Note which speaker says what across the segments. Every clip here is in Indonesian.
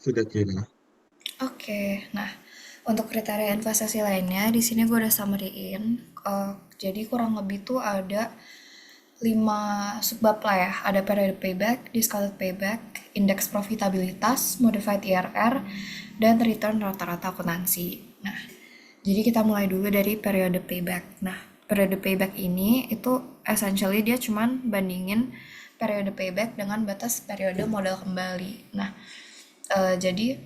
Speaker 1: kira-kira.
Speaker 2: Oke, nah untuk kriteria investasi lainnya di sini gue udah summary-in. Jadi kurang lebih tuh ada 5 subbab lah ya. Ada periode payback, discounted payback, indeks profitabilitas, modified IRR, dan return rata-rata akuntansi. Nah, jadi kita mulai dulu dari periode payback. Nah, periode payback ini itu essentially dia cuman bandingin periode payback dengan batas periode modal kembali. Nah, jadi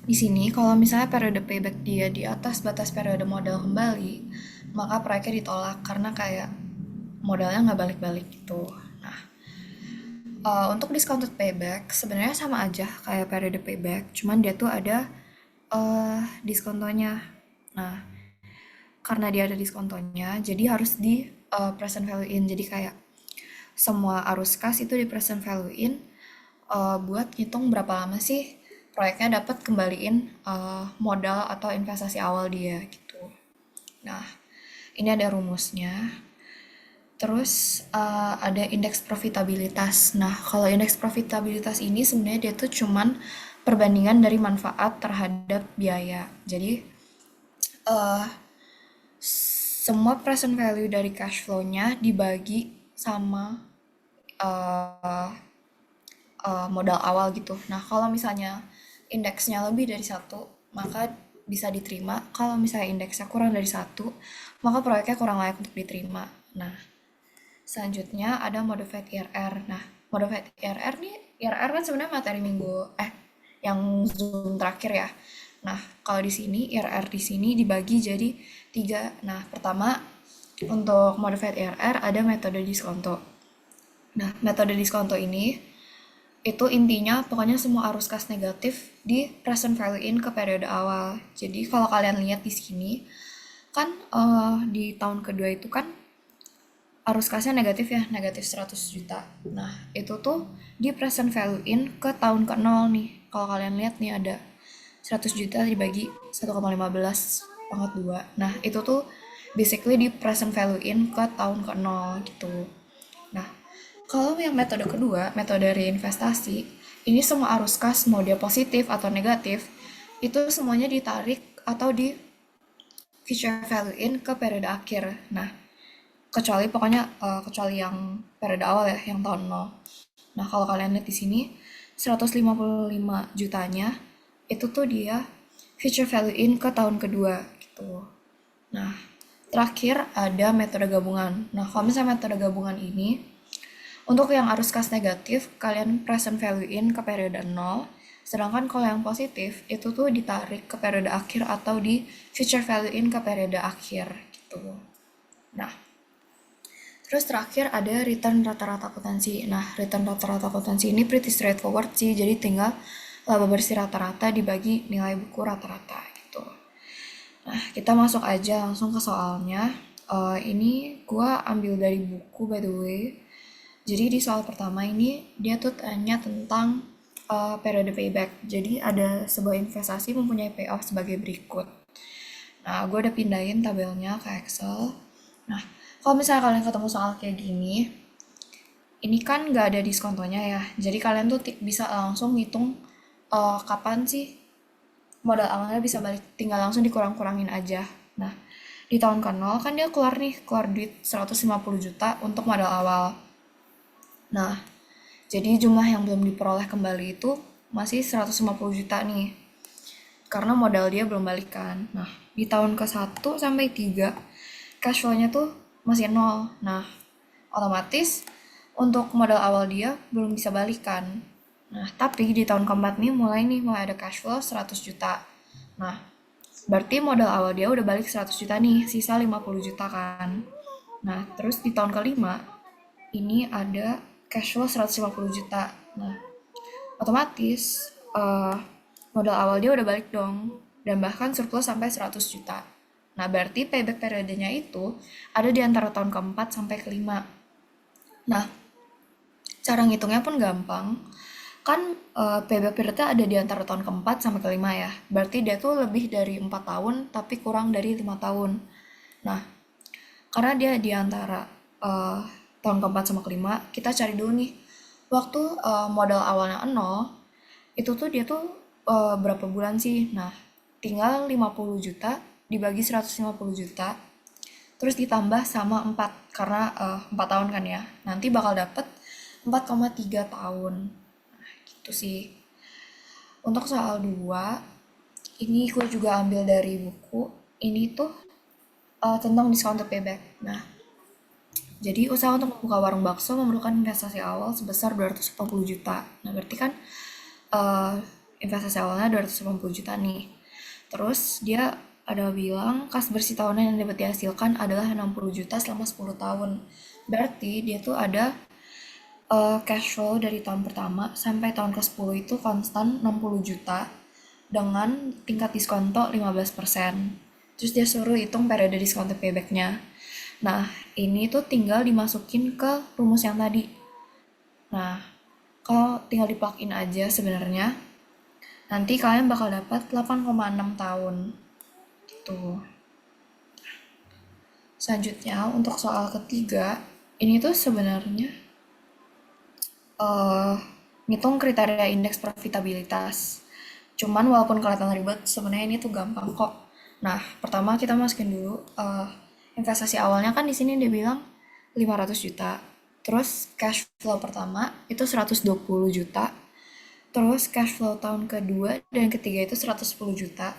Speaker 2: di sini kalau misalnya periode payback dia di atas batas periode modal kembali, maka proyeknya ditolak karena kayak modalnya nggak balik-balik gitu. Nah, untuk discounted payback sebenarnya sama aja kayak periode payback, cuman dia tuh ada diskontonya. Nah, karena dia ada diskontonya, jadi harus di present value in. Jadi kayak semua arus kas itu di present value in buat ngitung berapa lama sih proyeknya dapat kembaliin modal atau investasi awal dia gitu. Nah, ini ada rumusnya. Terus ada indeks profitabilitas. Nah, kalau indeks profitabilitas ini sebenarnya dia tuh cuman perbandingan dari manfaat terhadap biaya. Jadi eh, semua present value dari cash flow-nya dibagi sama eh, modal awal gitu. Nah, kalau misalnya indeksnya lebih dari satu, maka bisa diterima. Kalau misalnya indeksnya kurang dari satu, maka proyeknya kurang layak untuk diterima. Nah, selanjutnya ada modified IRR. Nah, modified IRR nih, IRR kan sebenarnya materi minggu, yang Zoom terakhir ya. Nah, kalau di sini IRR di sini dibagi jadi tiga. Nah, pertama untuk modified IRR ada metode diskonto. Nah, metode diskonto ini itu intinya pokoknya semua arus kas negatif di present value in ke periode awal. Jadi kalau kalian lihat di sini kan di tahun kedua itu kan arus kasnya negatif ya, negatif 100 juta. Nah, itu tuh di present value in ke tahun ke nol nih. Kalau kalian lihat nih ada 100 juta dibagi 1,15 pangkat 2. Nah, itu tuh basically di present value in ke tahun ke nol gitu. Nah, kalau yang metode kedua, metode reinvestasi, ini semua arus kas mau dia positif atau negatif, itu semuanya ditarik atau di future value in ke periode akhir. Nah, kecuali pokoknya kecuali yang periode awal ya, yang tahun nol. Nah, kalau kalian lihat di sini 155 jutanya itu tuh dia future value in ke tahun kedua gitu. Nah, terakhir ada metode gabungan. Nah, kalau misalnya metode gabungan ini untuk yang arus kas negatif, kalian present value in ke periode nol. Sedangkan kalau yang positif, itu tuh ditarik ke periode akhir atau di future value in ke periode akhir gitu. Nah, terus terakhir ada return rata-rata akuntansi. Nah, return rata-rata akuntansi ini pretty straightforward sih, jadi tinggal laba bersih rata-rata dibagi nilai buku rata-rata gitu. Nah, kita masuk aja langsung ke soalnya. Ini gue ambil dari buku by the way. Jadi di soal pertama ini dia tuh tanya tentang periode payback. Jadi ada sebuah investasi mempunyai payoff sebagai berikut. Nah, gue udah pindahin tabelnya ke Excel. Nah, kalau misalnya kalian ketemu soal kayak gini, ini kan nggak ada diskontonya ya. Jadi kalian tuh bisa langsung ngitung kapan sih modal awalnya bisa balik. Tinggal langsung dikurang-kurangin aja. Nah, di tahun ke-0 kan dia keluar nih, keluar duit 150 juta untuk modal awal. Nah, jadi jumlah yang belum diperoleh kembali itu masih 150 juta nih. Karena modal dia belum balikan. Nah, di tahun ke-1 sampai 3 cash flow-nya tuh masih nol. Nah, otomatis untuk modal awal dia belum bisa balikan. Nah, tapi di tahun keempat nih mulai ada cash flow 100 juta. Nah, berarti modal awal dia udah balik 100 juta nih, sisa 50 juta kan. Nah, terus di tahun kelima ini ada cash flow 150 juta. Nah, otomatis modal awal dia udah balik dong dan bahkan surplus sampai 100 juta. Nah, berarti payback periodenya itu ada di antara tahun keempat sampai kelima. Nah, cara ngitungnya pun gampang. Kan payback periodnya ada di antara tahun keempat sampai kelima ya. Berarti dia tuh lebih dari 4 tahun tapi kurang dari 5 tahun. Nah, karena dia di antara eh, tahun keempat sama kelima, kita cari dulu nih waktu modal awalnya nol Itu tuh dia tuh berapa bulan sih? Nah, tinggal 50 juta dibagi 150 juta, terus ditambah sama 4 karena 4 tahun kan ya. Nanti bakal dapet 4,3 tahun. Nah, gitu sih. Untuk soal 2 ini gue juga ambil dari buku. Ini tuh tentang discounted payback. Nah, jadi usaha untuk membuka warung bakso memerlukan investasi awal sebesar 280 juta. Nah, berarti kan eh, investasi awalnya 280 juta nih. Terus dia ada bilang kas bersih tahunan yang dapat dihasilkan adalah 60 juta selama 10 tahun. Berarti dia tuh ada cash flow dari tahun pertama sampai tahun ke-10 itu konstan 60 juta dengan tingkat diskonto 15%. Terus dia suruh hitung periode discounted payback-nya. Nah, ini tuh tinggal dimasukin ke rumus yang tadi. Nah, kalau tinggal di plug in aja sebenarnya, nanti kalian bakal dapat 8,6 tahun. Gitu. Selanjutnya, untuk soal ketiga, ini tuh sebenarnya eh ngitung kriteria indeks profitabilitas. Cuman walaupun kelihatan ribet, sebenarnya ini tuh gampang kok. Nah, pertama kita masukin dulu investasi awalnya kan di sini dia bilang 500 juta. Terus cash flow pertama itu 120 juta. Terus cash flow tahun kedua dan ketiga itu 110 juta.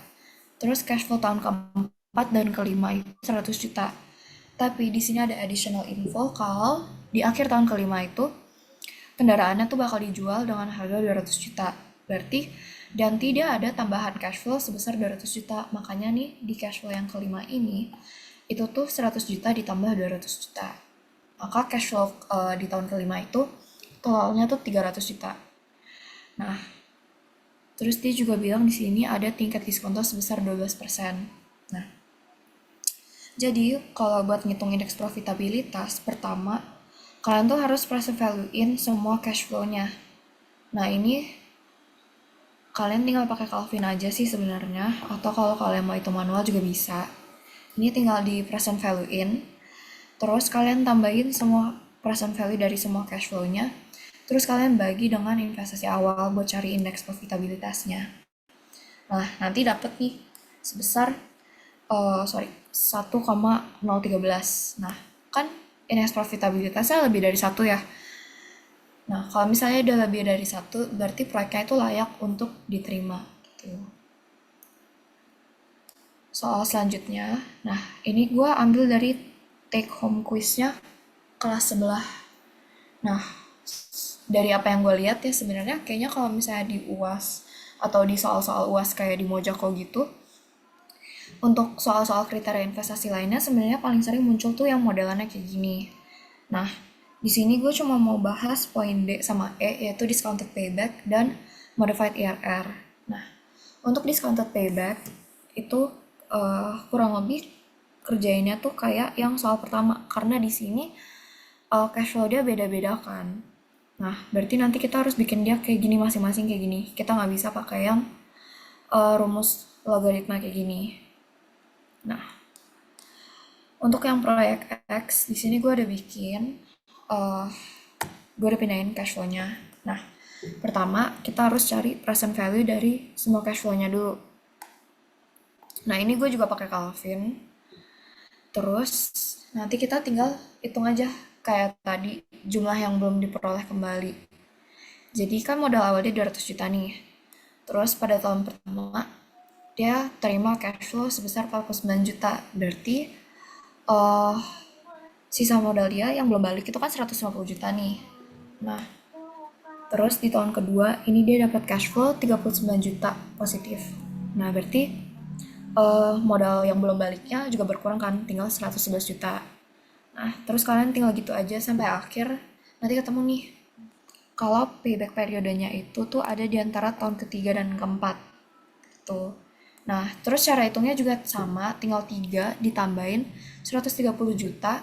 Speaker 2: Terus cash flow tahun keempat dan kelima itu 100 juta. Tapi di sini ada additional info kalau di akhir tahun kelima itu kendaraannya tuh bakal dijual dengan harga 200 juta. Berarti nanti dia ada tambahan cash flow sebesar 200 juta. Makanya nih di cash flow yang kelima ini itu tuh 100 juta ditambah 200 juta. Maka cash flow di tahun kelima itu totalnya tuh 300 juta. Nah, terus dia juga bilang di sini ada tingkat diskonto sebesar 12%. Nah, jadi kalau buat ngitung indeks profitabilitas, pertama kalian tuh harus present value in semua cash flow-nya. Nah, ini kalian tinggal pakai Calvin aja sih sebenarnya, atau kalau kalian mau itu manual juga bisa. Ini tinggal di present value in, terus kalian tambahin semua present value dari semua cash flow-nya, terus kalian bagi dengan investasi awal buat cari indeks profitabilitasnya. Nah, nanti dapet nih sebesar 1,013. Nah, kan indeks profitabilitasnya lebih dari satu ya. Nah, kalau misalnya udah lebih dari satu, berarti proyeknya itu layak untuk diterima. Gitu. Soal selanjutnya, nah ini gue ambil dari take home quiznya kelas sebelah. Nah, dari apa yang gue lihat ya sebenarnya kayaknya kalau misalnya di UAS atau di soal-soal UAS kayak di Mojako gitu, untuk soal-soal kriteria investasi lainnya sebenarnya paling sering muncul tuh yang modelannya kayak gini. Nah, di sini gue cuma mau bahas poin D sama E yaitu discounted payback dan modified IRR. Nah, untuk discounted payback itu kurang lebih kerjainnya tuh kayak yang soal pertama karena di sini cash flow dia beda-beda kan. Nah, berarti nanti kita harus bikin dia kayak gini masing-masing kayak gini. Kita nggak bisa pakai yang rumus logaritma kayak gini. Nah, untuk yang proyek X, di sini gue udah bikin, uh, gue udah pindahin cash flow-nya. Nah, pertama kita harus cari present value dari semua cash flow-nya dulu. Nah, ini gue juga pakai Calvin. Terus nanti kita tinggal hitung aja kayak tadi jumlah yang belum diperoleh kembali. Jadi kan modal awalnya 200 juta nih. Terus pada tahun pertama dia terima cash flow sebesar 49 juta. Berarti uh, sisa modal dia yang belum balik itu kan 150 juta nih. Nah, terus di tahun kedua ini dia dapat cash flow 39 juta positif. Nah, berarti modal yang belum baliknya juga berkurang kan, tinggal 111 juta. Nah, terus kalian tinggal gitu aja sampai akhir. Nanti ketemu nih, kalau payback periodenya itu tuh ada di antara tahun ketiga dan keempat. Tuh. Nah, terus cara hitungnya juga sama, tinggal 3 ditambahin 130 juta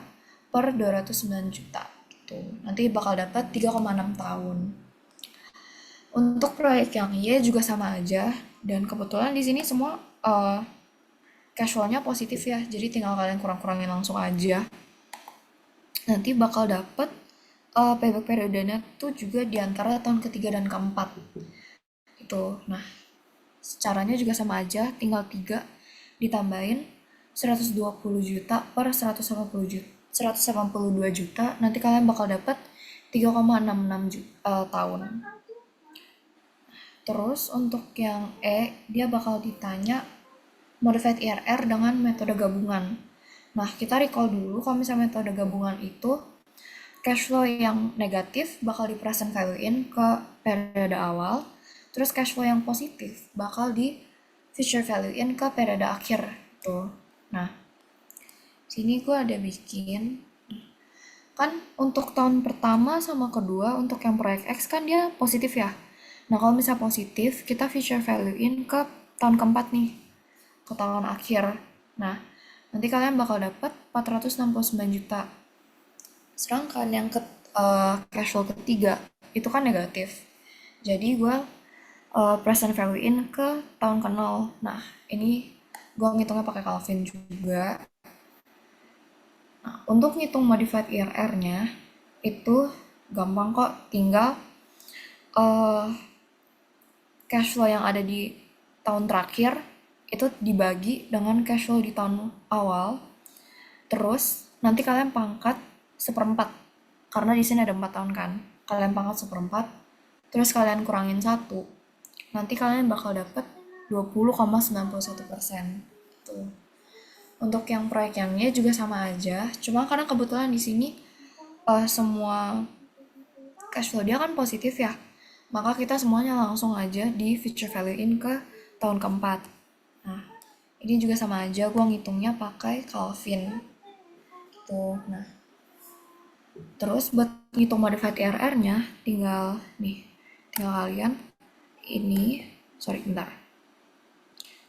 Speaker 2: per 209 juta. Gitu. Nanti bakal dapat 3,6 tahun. Untuk proyek yang Y juga sama aja, dan kebetulan di sini semua cash flow-nya positif ya, jadi tinggal kalian kurang-kurangin langsung aja. Nanti bakal dapet payback periodenya tuh juga di antara tahun ketiga dan keempat. gitu. Nah, caranya juga sama aja, tinggal 3 ditambahin 120 juta per 180 juta, 182 juta, nanti kalian bakal dapat 3,66 tahun. Terus untuk yang E, dia bakal ditanya modified IRR dengan metode gabungan. Nah, kita recall dulu kalau misalnya metode gabungan itu cash flow yang negatif bakal di present value in ke periode awal, terus cash flow yang positif bakal di future value in ke periode akhir tuh. Nah, sini gue ada bikin kan untuk tahun pertama sama kedua untuk yang proyek X kan dia positif ya. Nah, kalau misalnya positif, kita future value in ke tahun keempat nih, ke tahun akhir. Nah, nanti kalian bakal dapat 469 juta. Sedangkan yang cash flow ketiga itu kan negatif. Jadi gue present value in ke tahun ke-0. Nah, ini gue ngitungnya pakai Calvin juga. Nah, untuk ngitung modified IRR-nya itu gampang kok, tinggal eh, cash flow yang ada di tahun terakhir itu dibagi dengan cash flow di tahun awal. Terus nanti kalian pangkat seperempat, karena di sini ada 4 tahun kan. Kalian pangkat seperempat, terus kalian kurangin 1. Nanti kalian bakal dapat 20,91%. Tuh. Untuk yang proyek yang Y juga sama aja, cuma karena kebetulan di sini semua cash flow dia kan positif ya, maka kita semuanya langsung aja di future value in ke tahun keempat. Nah, ini juga sama aja, gue ngitungnya pakai Calvin. Tuh, nah. Terus buat ngitung modified IRR-nya, tinggal kalian ini, bentar.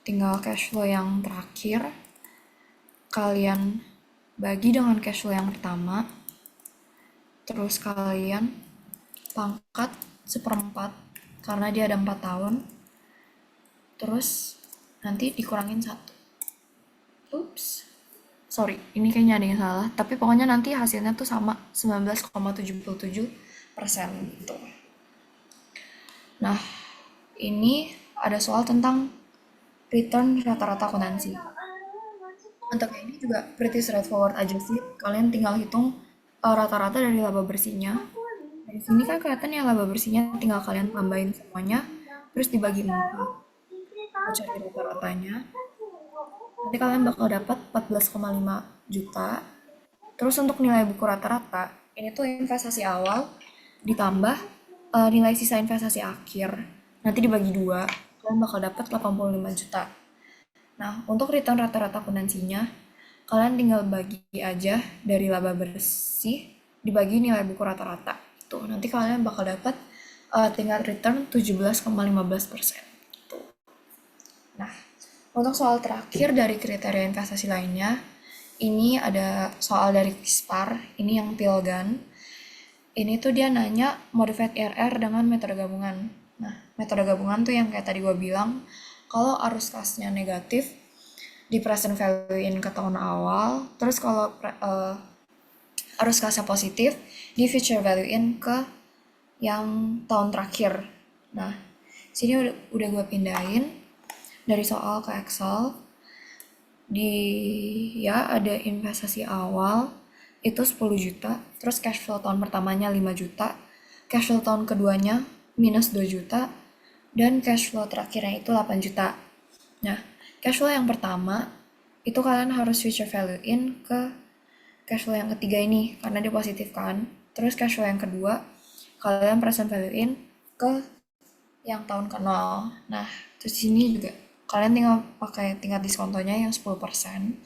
Speaker 2: Tinggal cash flow yang terakhir, kalian bagi dengan cash flow yang pertama, terus kalian pangkat seperempat, karena dia ada 4 tahun, terus nanti dikurangin 1. Ups. Sorry, ini kayaknya ada yang salah. Tapi pokoknya nanti hasilnya tuh sama 19,77% gitu. Nah, ini ada soal tentang return rata-rata akuntansi. Untuk ini juga pretty straightforward aja sih. Kalian tinggal hitung rata-rata dari laba bersihnya. Dari sini kan kelihatan ya laba bersihnya, tinggal kalian tambahin semuanya, terus dibagi 4. Cari rata-ratanya. Nanti kalian bakal dapat 14,5 juta. Terus untuk nilai buku rata-rata, ini tuh investasi awal ditambah nilai sisa investasi akhir. Nanti dibagi 2, kalian bakal dapat 85 juta. Nah, untuk return rata-rata akuntansinya, kalian tinggal bagi aja dari laba bersih dibagi nilai buku rata-rata. Tuh, nanti kalian bakal dapat tingkat return 17,15%. Tuh. Nah, untuk soal terakhir dari kriteria investasi lainnya, ini ada soal dari Quispar, ini yang Pilgan. Ini tuh dia nanya modified IRR dengan metode gabungan. Nah, metode gabungan tuh yang kayak tadi gue bilang, kalau arus kasnya negatif, di present value in ke tahun awal, terus kalau arus kasnya positif, di future value in ke yang tahun terakhir. Nah, sini udah gue pindahin dari soal ke Excel. Ya ada investasi awal itu 10 juta, terus cash flow tahun pertamanya 5 juta, cash flow tahun keduanya minus 2 juta, dan cash flow terakhirnya itu 8 juta. Nah, cash flow yang pertama itu kalian harus future value in ke cash flow yang ketiga ini, karena dia positif kan. Terus cash flow yang kedua kalian present value in ke yang tahun ke-0. Nah, terus sini juga kalian tinggal pakai tingkat diskontonya yang 10%.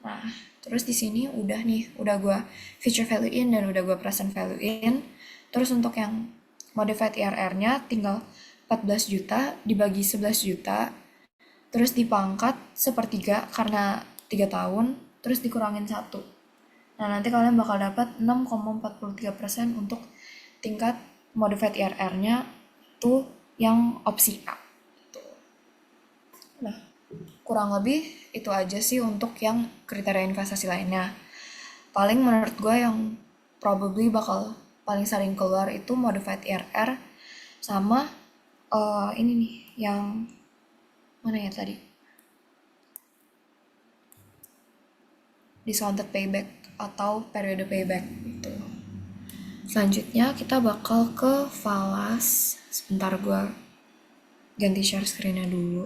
Speaker 2: Nah, terus di sini udah gue future value in dan udah gue present value in. Terus untuk yang modified IRR-nya tinggal 14 juta dibagi 11 juta, terus dipangkat sepertiga karena 3 tahun, terus dikurangin 1. Nah, nanti kalian bakal dapat 6,43% untuk tingkat modified IRR-nya tuh yang opsi A. Nah, kurang lebih itu aja sih untuk yang kriteria investasi lainnya. Paling menurut gue yang probably bakal paling sering keluar itu modified IRR sama Ini nih yang mana ya tadi? Discounted payback atau periode payback gitu. Selanjutnya kita bakal ke falas. Sebentar gue ganti share screen-nya dulu.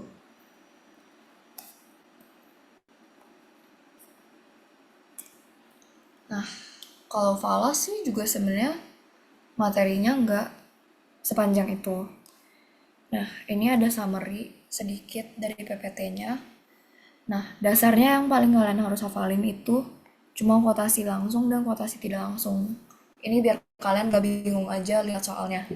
Speaker 2: Nah, kalau falas sih juga sebenarnya materinya nggak sepanjang itu. Nah, ini ada summary sedikit dari PPT-nya. Nah, dasarnya yang paling kalian harus hafalin itu cuma kuotasi langsung dan kuotasi tidak langsung. Ini biar kalian gak bingung aja lihat soalnya.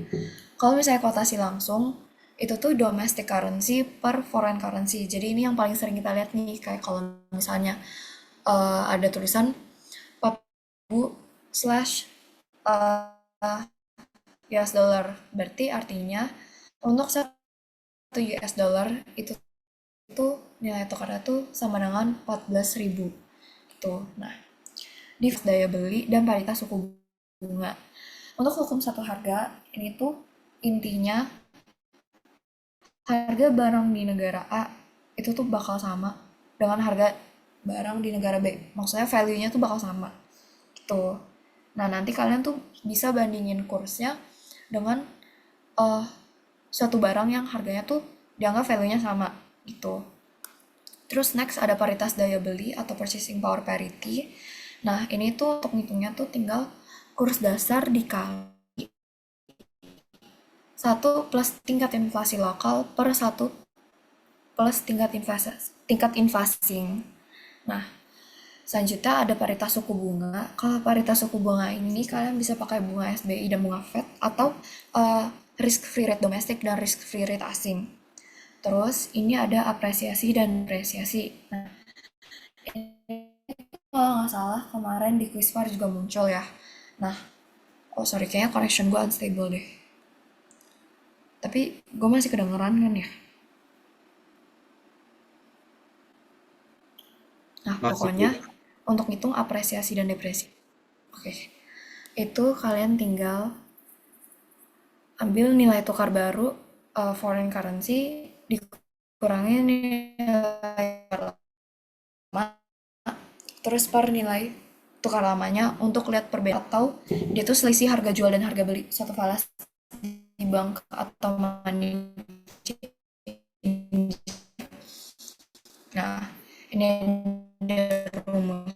Speaker 2: Kalau misalnya kuotasi langsung, itu tuh domestic currency per foreign currency. Jadi ini yang paling sering kita lihat nih, kayak kalau misalnya ada tulisan 40.000 slash US dollar. Berarti artinya untuk satu US dollar itu nilai tukarnya tuh sama dengan 14.000 gitu. Nah, di daya beli dan paritas suku bunga. Untuk hukum satu harga, ini tuh intinya harga barang di negara A itu tuh bakal sama dengan harga barang di negara B. Maksudnya value-nya tuh bakal sama. Gitu. Nah, nanti kalian tuh bisa bandingin kursnya dengan uh, suatu barang yang harganya tuh dianggap value-nya sama gitu. Terus next ada paritas daya beli atau purchasing power parity. Nah, ini tuh untuk ngitungnya tuh tinggal kurs dasar dikali satu plus tingkat inflasi lokal per satu plus tingkat inflasi. Nah, selanjutnya ada paritas suku bunga. Kalau paritas suku bunga ini kalian bisa pakai bunga SBI dan bunga Fed atau risk free rate domestik dan risk free rate asing. Terus ini ada apresiasi dan depresiasi. Nah, kalau nggak salah kemarin di Quizfar juga muncul ya. Nah, oh sorry kayaknya connection gue unstable deh. Tapi gue masih kedengeran kan ya. Nah,
Speaker 1: Masih
Speaker 2: pokoknya
Speaker 1: gitu.
Speaker 2: untuk ngitung apresiasi dan depresi. Oke. Itu kalian tinggal ambil nilai tukar baru foreign currency dikurangi nilai lama terus per nilai tukar lamanya untuk lihat perbedaan atau dia tuh selisih harga jual dan harga beli suatu falas di bank atau money. Nah, ini ada rumusnya.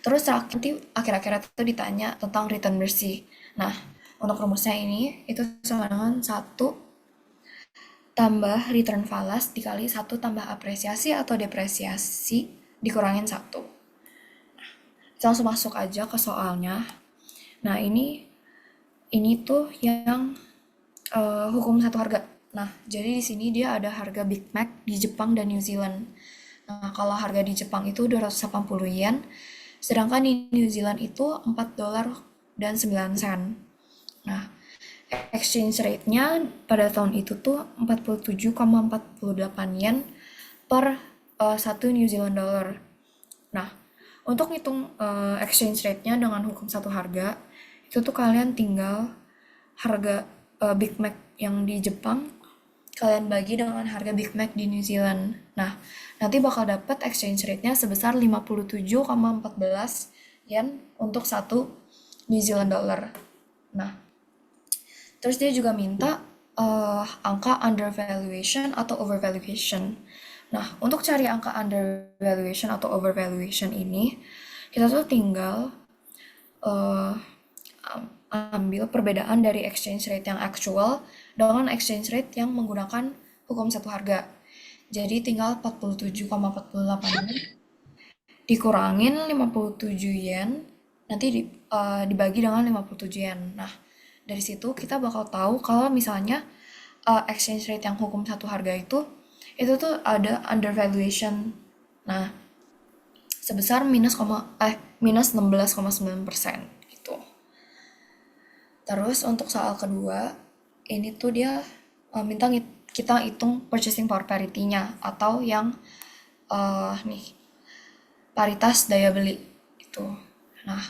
Speaker 2: Terus nanti akhir-akhirnya itu ditanya tentang return bersih. Nah, untuk rumusnya ini itu sama dengan satu tambah return falas dikali satu tambah apresiasi atau depresiasi dikurangin satu. Kita langsung masuk aja ke soalnya. Nah, ini tuh yang hukum satu harga. Nah, jadi di sini dia ada harga Big Mac di Jepang dan New Zealand. Nah, kalau harga di Jepang itu 280 yen, sedangkan di New Zealand itu 4 dolar dan 9 sen. Nah, exchange rate-nya pada tahun itu tuh 47,48 yen per 1 New Zealand dollar. Nah, untuk ngitung exchange rate-nya dengan hukum satu harga, itu tuh kalian tinggal harga Big Mac yang di Jepang kalian bagi dengan harga Big Mac di New Zealand. Nah, nanti bakal dapat exchange rate-nya sebesar 57,14 yen untuk satu New Zealand dollar. Nah, terus dia juga minta angka undervaluation atau overvaluation. Nah, untuk cari angka undervaluation atau overvaluation ini, kita tuh tinggal uh, ambil perbedaan dari exchange rate yang actual dengan exchange rate yang menggunakan hukum satu harga. Jadi tinggal 47,48 dikurangin 57 yen, nanti dibagi dengan 57 yen. Nah, dari situ kita bakal tahu kalau misalnya exchange rate yang hukum satu harga itu tuh ada undervaluation. Nah, sebesar minus 16,9% gitu. Terus untuk soal kedua, ini tuh dia minta kita hitung purchasing power parity-nya atau yang nih paritas daya beli itu. Nah,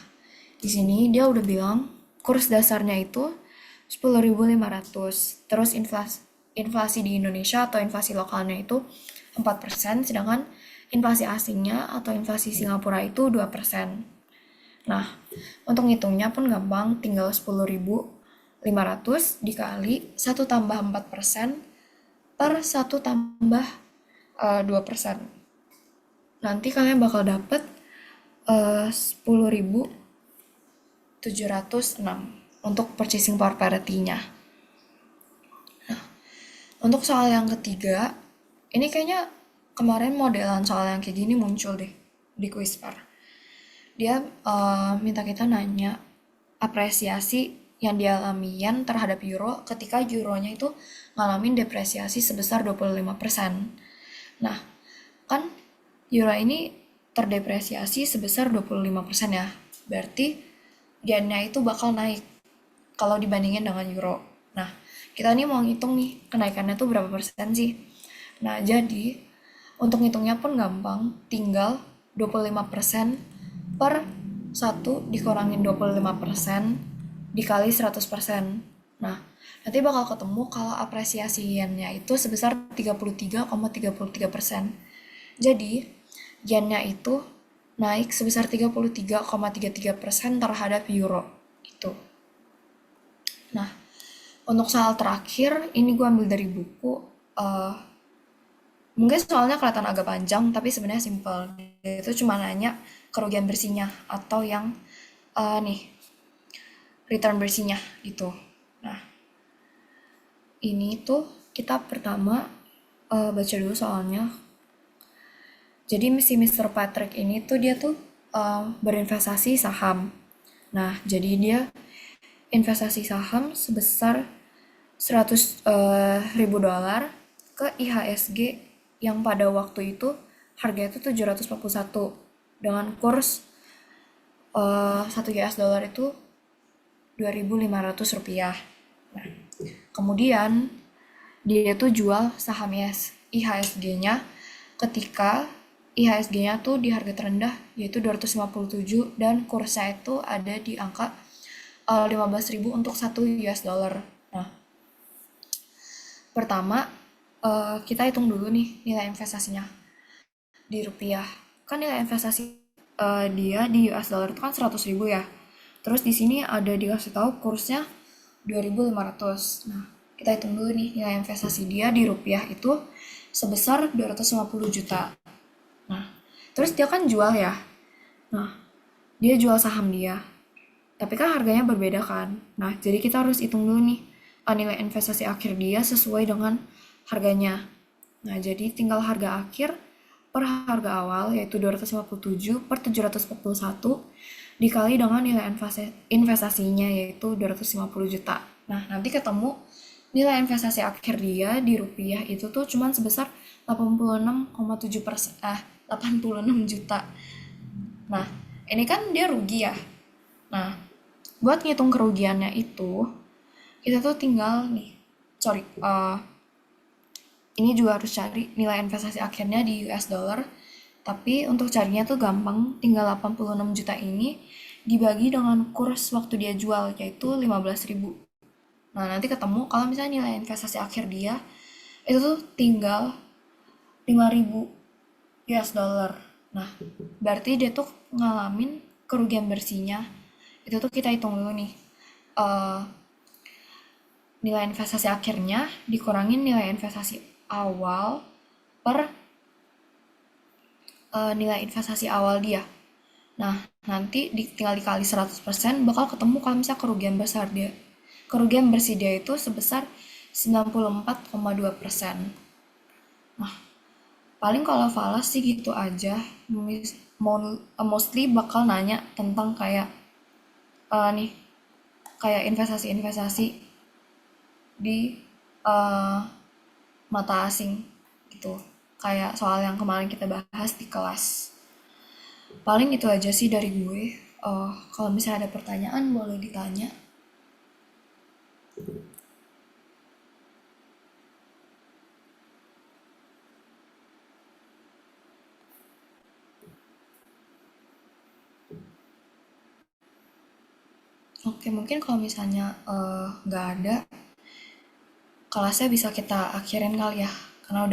Speaker 2: di sini dia udah bilang kurs dasarnya itu 10.500. Terus inflasi di Indonesia atau inflasi lokalnya itu 4%, sedangkan inflasi asingnya atau inflasi Singapura itu 2%. Nah, untuk ngitungnya pun gampang, tinggal 10.500 dikali 1 tambah 4% per 1 tambah 2%. Nanti kalian bakal dapet 10.706 untuk purchasing power parity-nya. Untuk soal yang ketiga, ini kayaknya kemarin modelan soal yang kayak gini muncul deh di Quizpar. Dia minta kita nanya apresiasi yang dialami yen terhadap euro ketika euronya itu ngalamin depresiasi sebesar 25%. Nah, kan euro ini terdepresiasi sebesar 25% ya. Berarti yennya itu bakal naik kalau dibandingin dengan euro. Nah, kita nih mau ngitung nih kenaikannya tuh berapa persen sih. Nah, jadi untuk ngitungnya pun gampang, tinggal 25% per 1 dikurangin 25% dikali 100%. Nah, nanti bakal ketemu kalau apresiasi yennya itu sebesar 33,33%. Jadi, yennya itu naik sebesar 33,33% terhadap euro. Itu. Nah, untuk soal terakhir, ini gue ambil dari buku. eh, Mungkin soalnya kelihatan agak panjang, tapi sebenarnya simple. Itu cuma nanya kerugian bersihnya atau yang nih return bersihnya gitu. Nah, ini tuh kita pertama baca dulu soalnya. Jadi si Mr. Patrick ini tuh dia tuh berinvestasi saham. Nah, jadi dia investasi saham sebesar 100 ribu dolar ke IHSG yang pada waktu itu harga itu 741 dengan kurs 1 US dollar itu 2.500 rupiah. Nah, kemudian dia tuh jual saham IHSG-nya ketika IHSG-nya tuh di harga terendah yaitu 257 dan kursnya itu ada di angka 15.000 untuk 1 US dollar. Nah, pertama kita hitung dulu nih nilai investasinya di rupiah. Kan nilai investasi dia di US dollar itu kan 100.000 ya. Terus di sini ada dikasih tahu kursnya 2.500. Nah, kita hitung dulu nih nilai investasi dia di rupiah itu sebesar 250 juta. Nah, terus dia kan jual ya. Nah, dia jual saham dia. Tapi kan harganya berbeda kan. Nah, jadi kita harus hitung dulu nih nilai investasi akhir dia sesuai dengan harganya. Nah, jadi tinggal harga akhir per harga awal yaitu 257 per 741 dikali dengan nilai investasinya yaitu 250 juta. Nah, nanti ketemu nilai investasi akhir dia di rupiah itu tuh cuman sebesar 86,7%, 86 juta. Nah, ini kan dia rugi ya. Nah, buat ngitung kerugiannya itu, kita tuh tinggal nih, ini juga harus cari nilai investasi akhirnya di US dollar. Tapi untuk carinya tuh gampang, tinggal 86 juta ini dibagi dengan kurs waktu dia jual, yaitu 15.000. Nah, nanti ketemu kalau misalnya nilai investasi akhir dia, itu tuh tinggal 5.000 US dollar. Nah, berarti dia tuh ngalamin kerugian bersihnya. Itu tuh kita hitung dulu nih. Eh, Nilai investasi akhirnya dikurangin nilai investasi awal per nilai investasi awal dia. Nah, nanti tinggal dikali 100% bakal ketemu kalau misalnya kerugian besar dia. Kerugian bersih dia itu sebesar 94,2%. Nah, paling kalau falas sih gitu aja. Mostly bakal nanya tentang kayak nih kayak investasi-investasi di eh, mata asing gitu. Kayak soal yang kemarin kita bahas di kelas. Paling itu aja sih dari gue. Kalau misalnya ada pertanyaan boleh ditanya. Oke, mungkin kalau misalnya nggak ada, kelasnya bisa kita akhirin kali ya, karena udah